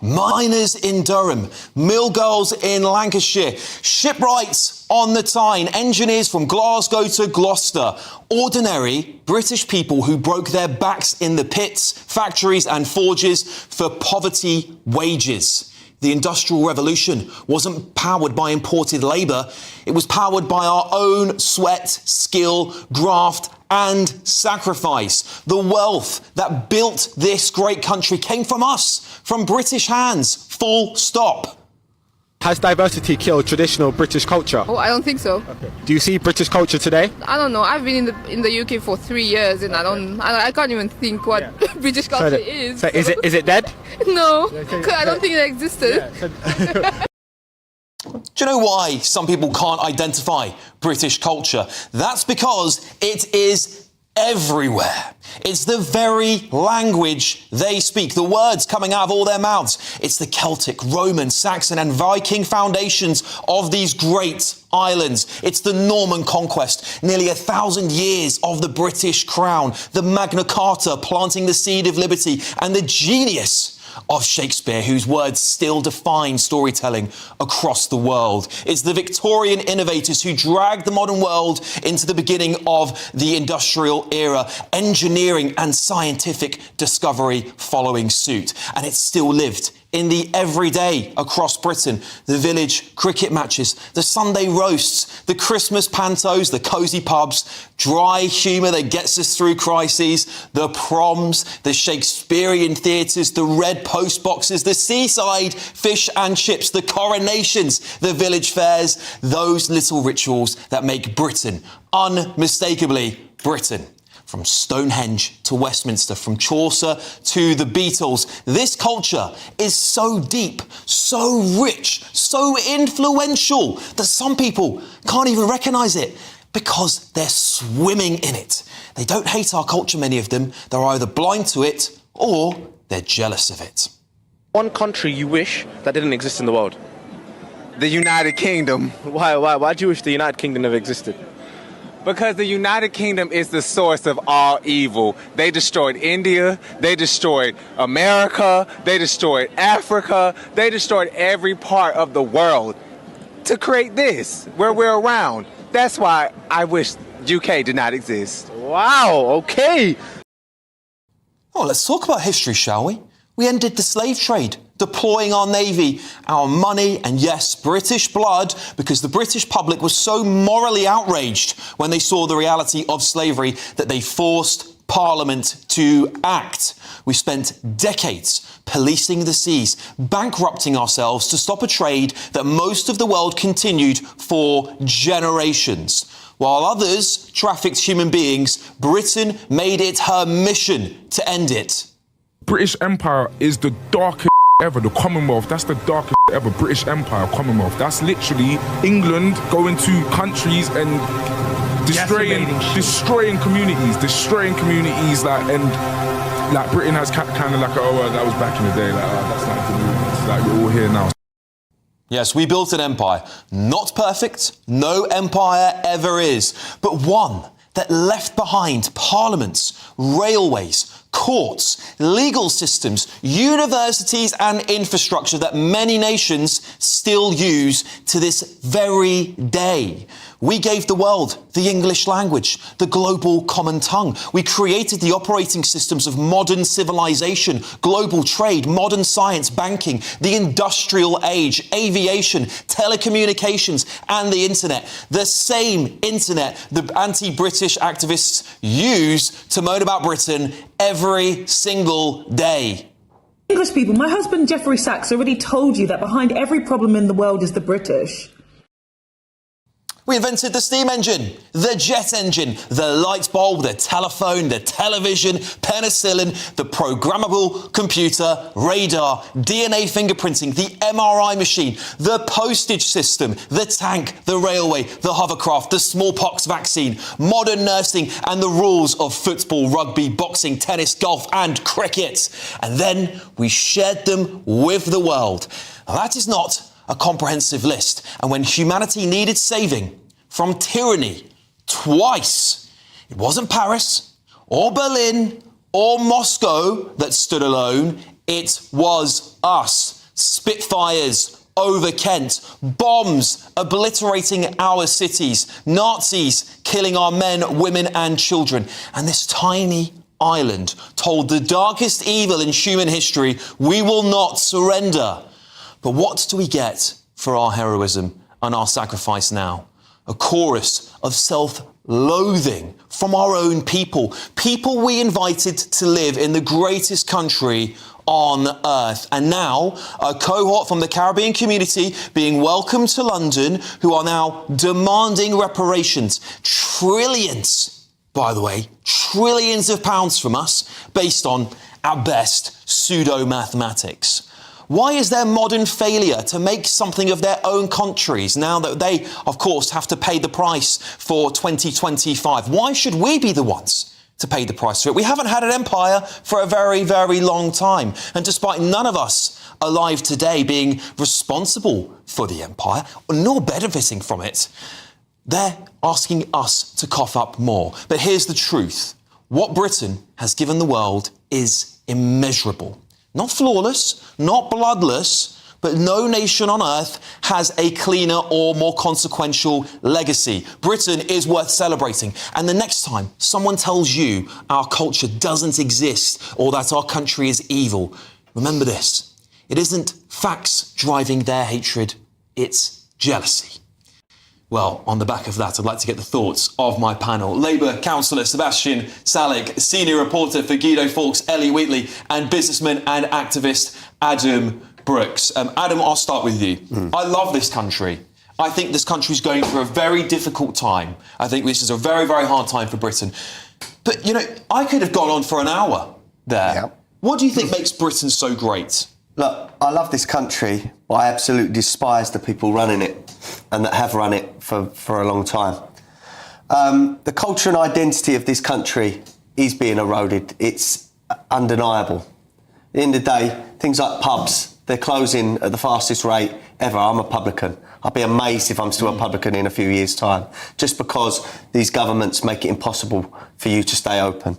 miners in Durham, mill girls in Lancashire, shipwrights on the Tyne, engineers from Glasgow to Gloucester, ordinary British people who broke their backs in the pits, factories and forges for poverty wages. The Industrial Revolution wasn't powered by imported labour. It was powered by our own sweat, skill, graft and sacrifice. The wealth that built this great country came from us, from British hands, full stop. Has diversity killed traditional British culture? Oh, I don't think so. Okay. Do you see British culture today? I don't know. I've been in the UK for 3 years, and I can't even think what British culture is. So is it dead? No, I don't think it existed. Do you know why some people can't identify British culture? That's because it is everywhere. It's the very language they speak, the words coming out of all their mouths. It's the Celtic, Roman, Saxon and Viking foundations of these great islands. It's the Norman conquest, nearly 1,000 years of the British crown, the Magna Carta planting the seed of liberty, and the genius of Shakespeare, whose words still define storytelling across the world. It's the Victorian innovators who dragged the modern world into the beginning of the industrial era, engineering and scientific discovery following suit. And it's still lived in the everyday across Britain, the village cricket matches, the Sunday roasts, the Christmas pantos, the cosy pubs, dry humour that gets us through crises, the proms, the Shakespearean theatres, the red post boxes, the seaside fish and chips, the coronations, the village fairs, those little rituals that make Britain unmistakably Britain. From Stonehenge to Westminster, from Chaucer to the Beatles, this culture is so deep, so rich, so influential that some people can't even recognise it because they're swimming in it. They don't hate our culture, many of them. They're either blind to it or they're jealous of it. One country you wish that didn't exist in the world? The United Kingdom. Why do you wish the United Kingdom never existed? Because the United Kingdom is the source of all evil. They destroyed India, they destroyed America, they destroyed Africa, they destroyed every part of the world to create this, where we're around. That's why I wish UK did not exist. Wow, okay. Oh, let's talk about history, shall we? We ended the slave trade, deploying our navy, our money, and yes, British blood, because the British public was so morally outraged when they saw the reality of slavery that they forced Parliament to act. We spent decades policing the seas, bankrupting ourselves to stop a trade that most of the world continued for generations. While others trafficked human beings, Britain made it her mission to end it. British Empire is the darkest ever. The Commonwealth, that's the darkest ever. British Empire, Commonwealth. That's literally England going to countries and destroying communities, like Britain has kind of like, that was back in the day, that's like the movement. It's like we're all here now. Yes, we built an empire. Not perfect, no empire ever is, but one that left behind parliaments, railways, courts, legal systems, universities and infrastructure that many nations still use to this very day. We gave the world the English language, the global common tongue. We created the operating systems of modern civilization, global trade, modern science, banking, the industrial age, aviation, telecommunications, and the internet. The same internet the anti-British activists use to moan about Britain every single day. English people, my husband Jeffrey Sachs already told you that behind every problem in the world is the British. We invented the steam engine, the jet engine, the light bulb, the telephone, the television, penicillin, the programmable computer, radar, DNA fingerprinting, the MRI machine, the postage system, the tank, the railway, the hovercraft, the smallpox vaccine, modern nursing, and the rules of football, rugby, boxing, tennis, golf, and cricket. And then we shared them with the world. Now, that is not a comprehensive list. And when humanity needed saving from tyranny twice, it wasn't Paris or Berlin or Moscow that stood alone. It was us. Spitfires over Kent, bombs obliterating our cities, Nazis killing our men, women and children. And this tiny island told the darkest evil in human history, we will not surrender. But what do we get for our heroism and our sacrifice now? A chorus of self-loathing from our own people we invited to live in the greatest country on earth. And now a cohort from the Caribbean community being welcomed to London who are now demanding reparations. Trillions, by the way, trillions of pounds from us based on, at best, pseudo-mathematics. Why is there modern failure to make something of their own countries now that they, of course, have to pay the price for 2025? Why should we be the ones to pay the price for it? We haven't had an empire for a very, very long time. And despite none of us alive today being responsible for the empire, nor benefiting from it, they're asking us to cough up more. But here's the truth. What Britain has given the world is immeasurable. Not flawless, not bloodless, but no nation on earth has a cleaner or more consequential legacy. Britain is worth celebrating. And the next time someone tells you our culture doesn't exist or that our country is evil, remember this. It isn't facts driving their hatred, it's jealousy. Well, on the back of that, I'd like to get the thoughts of my panel. Labour councillor Sebastian Salik, senior reporter for Guido Fawkes, Ellie Wheatley, and businessman and activist Adam Brooks. Adam, I'll start with you. I love this country. I think this country's going through a very difficult time. I think this is a very, very hard time for Britain. But, you know, I could have gone on for an hour there. Yeah. What do you think makes Britain so great? Look, I love this country, but I absolutely despise the people running it and that have run it for a long time. The culture and identity of this country is being eroded. It's undeniable. At the end of the day, things like pubs, they're closing at the fastest rate ever. I'm a publican. I'll be amazed if I'm still a publican in a few years' time, just because these governments make it impossible for you to stay open.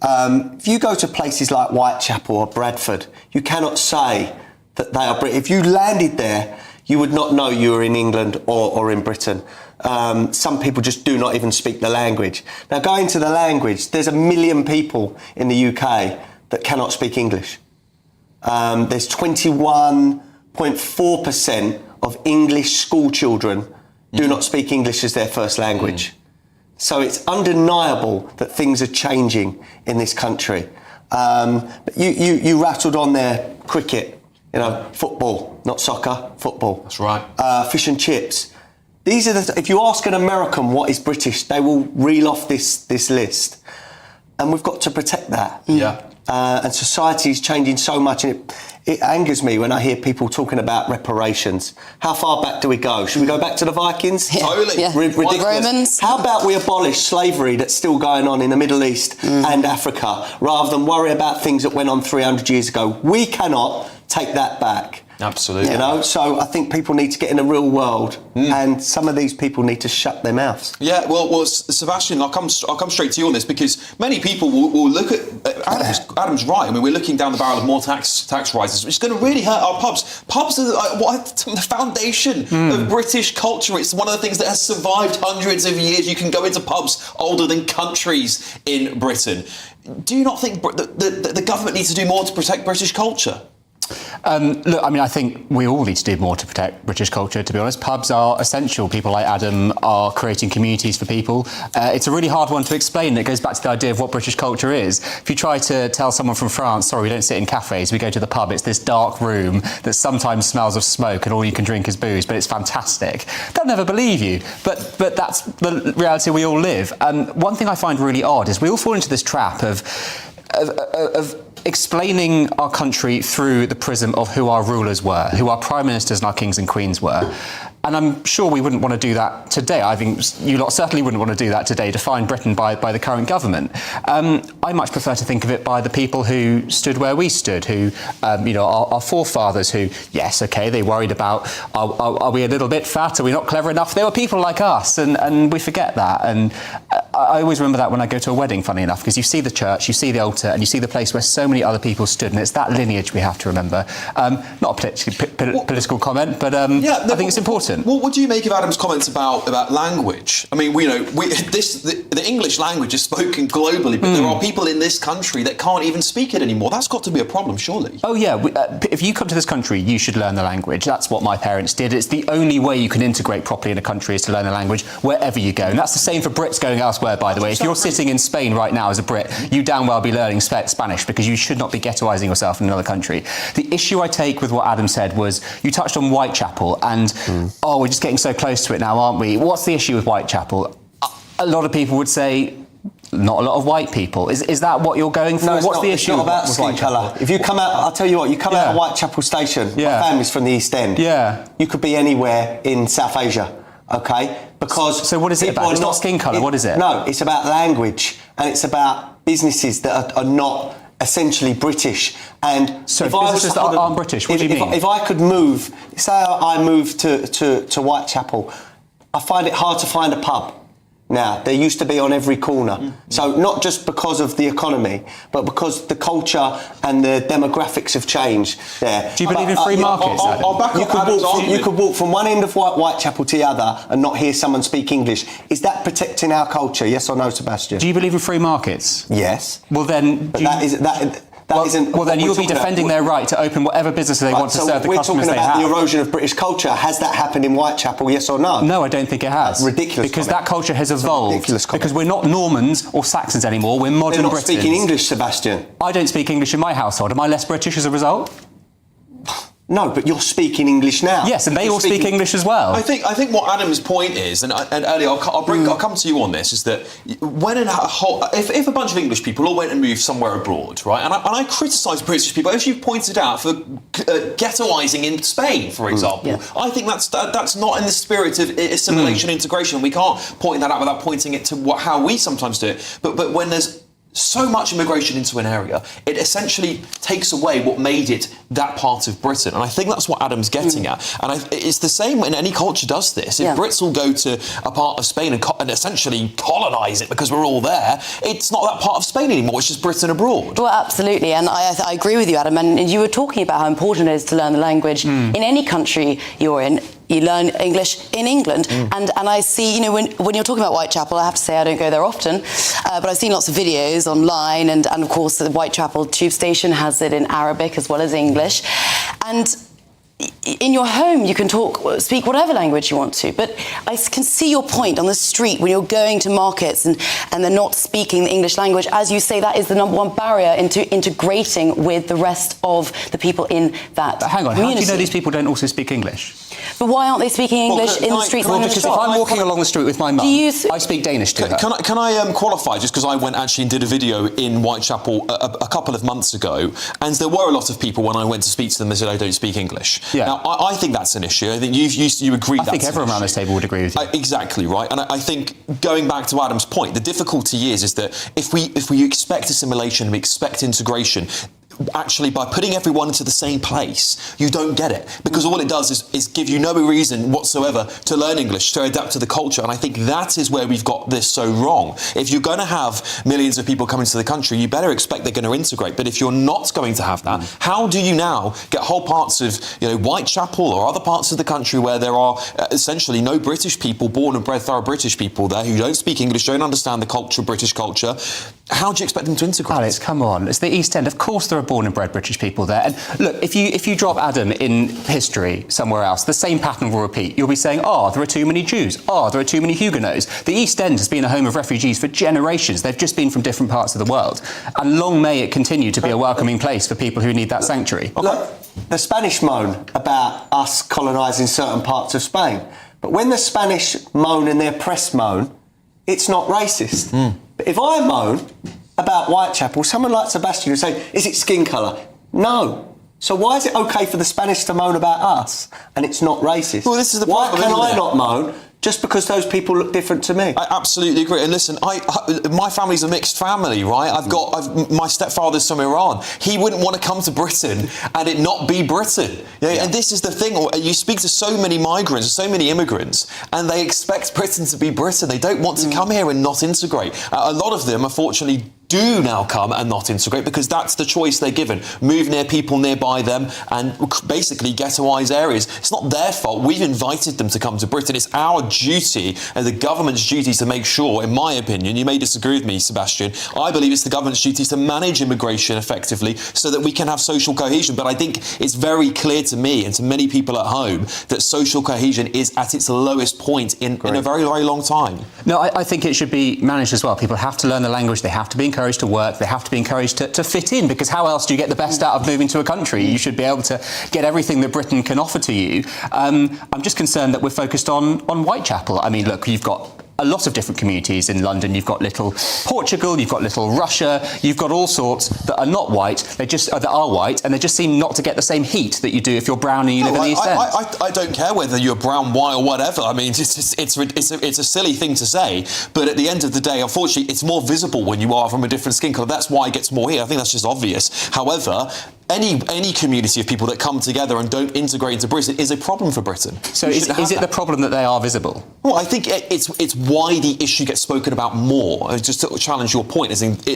If you go to places like Whitechapel or Bradford, you cannot say that they are British. If you landed there, you would not know you were in England or in Britain. Some people just do not even speak the language. Now, going to the language, there's 1 million people in the UK that cannot speak English. There's 21.4% of English school children do not speak English as their first language. So it's undeniable that things are changing in this country. But you rattled on there cricket, you know, football, not soccer, football. That's right. Fish and chips. These are if you ask an American what is British, they will reel off this list. And we've got to protect that. Yeah. And society is changing so much, and it angers me when I hear people talking about reparations. How far back do we go? Should we go back to the Vikings? Yeah. Totally. Yeah. Ridiculous. Romans. How about we abolish slavery that's still going on in the Middle East and Africa, rather than worry about things that went on 300 years ago? We cannot take that back. Absolutely. You know, so I think people need to get in the real world, and some of these people need to shut their mouths. Yeah, well, Sebastian, I'll come straight to you on this, because many people will look at Adam's right. I mean, we're looking down the barrel of more tax rises, which is going to really hurt our pubs. Pubs are the foundation of British culture. It's one of the things that has survived hundreds of years. You can go into pubs older than countries in Britain. Do you not think the government needs to do more to protect British culture? Look, I mean, I think we all need to do more to protect British culture, to be honest. Pubs are essential. People like Adam are creating communities for people. It's a really hard one to explain. It goes back to the idea of what British culture is. If you try to tell someone from France, sorry, we don't sit in cafes, we go to the pub, it's this dark room that sometimes smells of smoke and all you can drink is booze, but it's fantastic. They'll never believe you. But that's the reality we all live. One thing I find really odd is we all fall into this trap of explaining our country through the prism of who our rulers were, who our prime ministers and our kings and queens were. And I'm sure we wouldn't want to do that today. I think you lot certainly wouldn't want to do that today, define Britain by the current government. I much prefer to think of it by the people who stood where we stood, who, our forefathers who, yes, OK, they worried about, are we a little bit fat? Are we not clever enough? They were people like us, and we forget that. And I always remember that when I go to a wedding, funny enough, because you see the church, you see the altar, and you see the place where so many other people stood, and it's that lineage we have to remember. Not a political comment, but I think it's important. What do you make of Adam's comments about language? I mean, the English language is spoken globally, but there are people in this country that can't even speak it anymore. That's got to be a problem, surely. Oh yeah, if you come to this country, you should learn the language. That's what my parents did. It's the only way you can integrate properly in a country is to learn the language wherever you go. And that's the same for Brits going elsewhere, by the way. If you're sitting in Spain right now as a Brit, you damn well be learning Spanish, because you should not be ghettoising yourself in another country. The issue I take with what Adam said was, you touched on Whitechapel, and we're just getting so close to it now, aren't we? What's the issue with Whitechapel? A lot of people would say, not a lot of white people. Is that what you're going for? No, What's the issue? It's not about skin colour. If you come out, I'll tell you what, you come out of Whitechapel Station, my family's from the East End. Yeah. You could be anywhere in South Asia, okay? Because so what is it about? It's not skin colour, what is it? No, it's about language, and it's about businesses that are not essentially British. And so businesses that aren't British, what do you mean? If I could move, say I moved to Whitechapel, I find it hard to find a pub. Now, there used to be on every corner. So not just because of the economy, but because the culture and the demographics have changed there. Do you believe in free markets, Adam? You could walk from one end of Whitechapel to the other and not hear someone speak English. Is that protecting our culture? Yes or no, Sebastian? Do you believe in free markets? Yes. Well then... then you'll be defending their right to open whatever business they want to serve the customers they have. We're talking about the erosion of British culture. Has that happened in Whitechapel, yes or no? No, I don't think it has. That's ridiculous. Because that culture has evolved. Because we're not Normans or Saxons anymore, we're modern Britons. They're not speaking English, Sebastian. I don't speak English in my household. Am I less British as a result? No, but you're speaking English now. Yes, and they all speak English as well. I think what Adam's point is, and earlier I'll come to you on this, is that when if a bunch of English people all went and moved somewhere abroad, right? And I criticise British people, as you pointed out, for ghettoising in Spain, for example. I think that's not in the spirit of assimilation integration. We can't point that out without pointing it to how we sometimes do it. But when there's so much immigration into an area, it essentially takes away what made it that part of Britain. And I think that's what Adam's getting at. And it's the same when any culture does this. If Brits will go to a part of Spain and essentially colonise it because we're all there, it's not that part of Spain anymore, it's just Britain abroad. Well, absolutely. And I agree with you, Adam. And you were talking about how important it is to learn the language in any country you're in. You learn English in England. And I see, when you're talking about Whitechapel, I have to say I don't go there often, but I've seen lots of videos online, and of course the Whitechapel tube station has it in Arabic as well as English. And in your home you can speak whatever language you want to, but I can see your point on the street when you're going to markets and they're not speaking the English language. As you say, that is the number one barrier into integrating with the rest of the people in that But hang on, community. how do you know these people don't also speak English? But why aren't they speaking English in the streets? Because if I'm walking along the street with my mum, I speak Danish to her. Can I qualify, just because I went actually and did a video in Whitechapel a couple of months ago, and there were a lot of people when I went to speak to them, they said, I don't speak English. Yeah. Now, I think that's an issue. I think you agree that's I think everyone around this table would agree with you. Exactly, right. And I think, going back to Adam's point, the difficulty is that if we expect assimilation, we expect integration, actually, by putting everyone into the same place, you don't get it. Because all it does is give you no reason whatsoever to learn English, to adapt to the culture. And I think that is where we've got this so wrong. If you're going to have millions of people coming to the country, you better expect they're going to integrate. But if you're not going to have that, how do you now get whole parts of Whitechapel or other parts of the country where there are essentially no British people, born and bred thorough British people there, who don't speak English, don't understand the culture, British culture? How do you expect them to integrate? Alex, come on. It's the East End. Of course there are born and bred British people there. And look, if you drop Adam in history somewhere else, the same pattern will repeat. You'll be saying, there are too many Jews. There are too many Huguenots. The East End has been a home of refugees for generations. They've just been from different parts of the world. And long may it continue to be a welcoming place for people who need that sanctuary. Look, the Spanish moan about us colonising certain parts of Spain. But when the Spanish moan and their press moan, it's not racist. But if I moan about Whitechapel, someone like Sebastian will say, is it skin colour? No. So why is it okay for the Spanish to moan about us and it's not racist? Well, this is the why problem, can isn't I it? not moan just because those people look different to me. I absolutely agree. And listen, my family's a mixed family, right? My stepfather's from Iran. He wouldn't want to come to Britain and it not be Britain. And this is the thing. You speak to so many migrants, so many immigrants, and they expect Britain to be Britain. They don't want to come here and not integrate. A lot of them, unfortunately, do now come and not integrate because that's the choice they're given. Move near people nearby them and basically ghettoise areas. It's not their fault. We've invited them to come to Britain. It's our duty and the government's duty to make sure, in my opinion, you may disagree with me, Sebastian, I believe it's the government's duty to manage immigration effectively so that we can have social cohesion. But I think it's very clear to me and to many people at home that social cohesion is at its lowest point in a very, very long time. No, I think it should be managed as well. People have to learn the language. They have to be encouraged to work. They have to be encouraged to fit in, because how else do you get the best out of moving to a country? You should be able to get everything that Britain can offer to you. I'm just concerned that we're focused on Whitechapel. I mean, look, you've got a lot of different communities in London. You've got little Portugal, you've got little Russia, you've got all sorts that are not white, that are white, and they just seem not to get the same heat that you do if you're brown and you live in the East End. I don't care whether you're brown, white or whatever. I mean, it's a silly thing to say, but at the end of the day, unfortunately, it's more visible when you are from a different skin colour. That's why it gets more here. I think that's just obvious. However, any community of people that come together and don't integrate into Britain is a problem for Britain. So is it the problem that they are visible? Well, I think it's why the issue gets spoken about more. Just to challenge your point,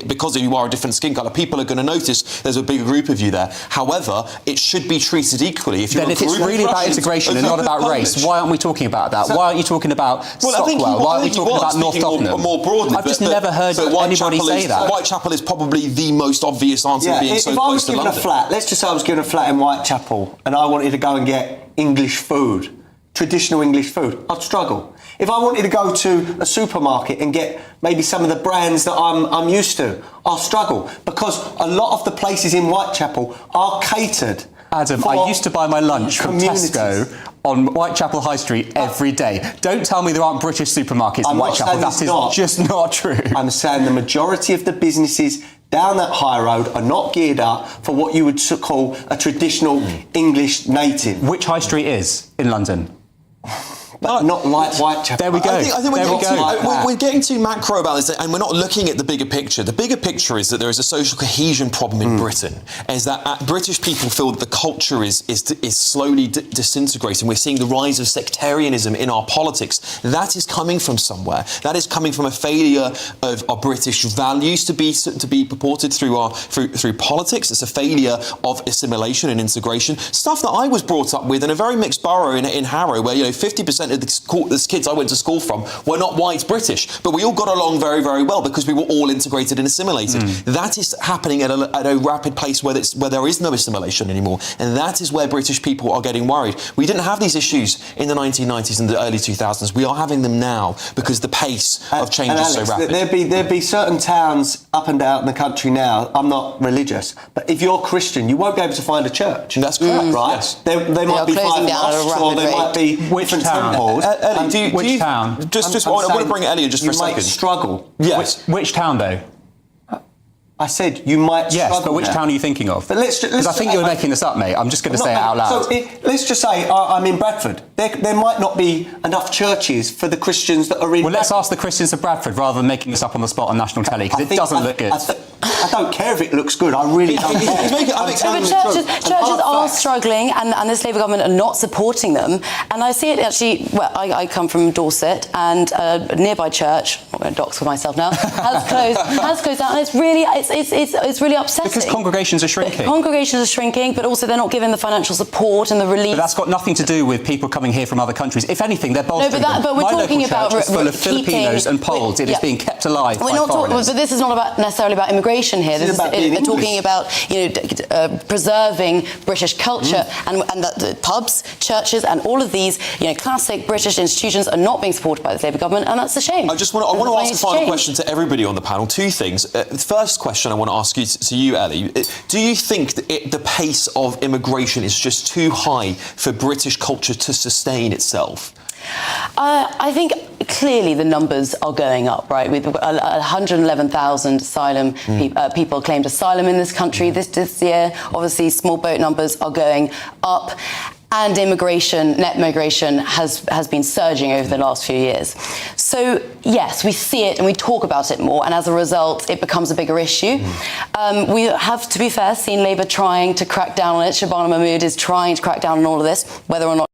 because you are a different skin colour, people are going to notice there's a bigger group of you there. However, it should be treated equally. If it's really about integration and not about race, why aren't we talking about that? Why aren't you talking about Stockwell? Why aren't we talking about North Tottenham? More broadly, I've just never heard anybody say that. Whitechapel is probably the most obvious answer, being so close to London. Let's just say I was given a flat in Whitechapel and I wanted to go and get English food, traditional English food, I'd struggle. If I wanted to go to a supermarket and get maybe some of the brands that I'm used to, I'll struggle, because a lot of the places in Whitechapel are catered. Adam, I used to buy my lunch from Tesco on Whitechapel High Street every day. Don't tell me there aren't British supermarkets in Whitechapel. That is just not true. I'm saying the majority of the businesses down that high road are not geared up for what you would call a traditional English native. Which high street is in London? Not like Whitechapel. There we go. I think we're getting too macro about this, and we're not looking at the bigger picture. The bigger picture is that there is a social cohesion problem in Britain, is that British people feel that the culture is slowly disintegrating. We're seeing the rise of sectarianism in our politics. That is coming from somewhere. That is coming from a failure of our British values to be purported through politics. It's a failure of assimilation and integration. Stuff that I was brought up with in a very mixed borough in Harrow, where 50% of the kids I went to school from were not white British, but we all got along very, very well because we were all integrated and assimilated. That is happening at a rapid pace where there is no assimilation anymore, and that is where British people are getting worried. We didn't have these issues in the 1990s and the early 2000s. We are having them now because the pace of change is so rapid. There'd be certain towns up and down the country now. I'm not religious, but if you're Christian, you won't be able to find a church. That's correct, right? Yes. They might be 5 mosques, or there might be different temples. Ellie, which town? I want to bring Ellie in just for a second. You might struggle. Yes. Which town, though? I said you might struggle. Yes, but which town are you thinking of? Because I think you're making this up, mate. I'm just going to say it out loud. So let's just say I'm in Bradford. There might not be enough churches for the Christians that are in. Well, let's ask the Christians of Bradford rather than making this up on the spot on national telly, because it doesn't look good. I don't care if it looks good. I really don't care. Churches are struggling, and this Labour government are not supporting them. And I see it actually. Well, I come from Dorset, and a nearby church, I'm not going to dox for myself now, has closed down, and it's really upsetting. Because congregations are shrinking. Congregations are shrinking, but also they're not given the financial support and the relief. But that's got nothing to do with people coming here from other countries. If anything, they're bolstering them. But we're talking about is full of Filipinos and Poles. It is being kept alive by foreigners. But this is not necessarily about immigration here. We're talking about preserving British culture, and that the pubs, churches, and all of these classic British institutions are not being supported by the Labour government, and that's a shame. I want to ask a final question to everybody on the panel. Two things. The first question I want to ask to you, Ellie. Do you think that the pace of immigration is just too high for British culture to sustain itself? I think clearly the numbers are going up, right? With 111,000 asylum people claimed asylum in this country this year. Obviously, small boat numbers are going up. and immigration, net migration has been surging over the last few years. So yes, we see it and we talk about it more, and as a result, it becomes a bigger issue. We have, to be fair, seen Labour trying to crack down on it. Shabana Mahmood is trying to crack down on all of this, whether or not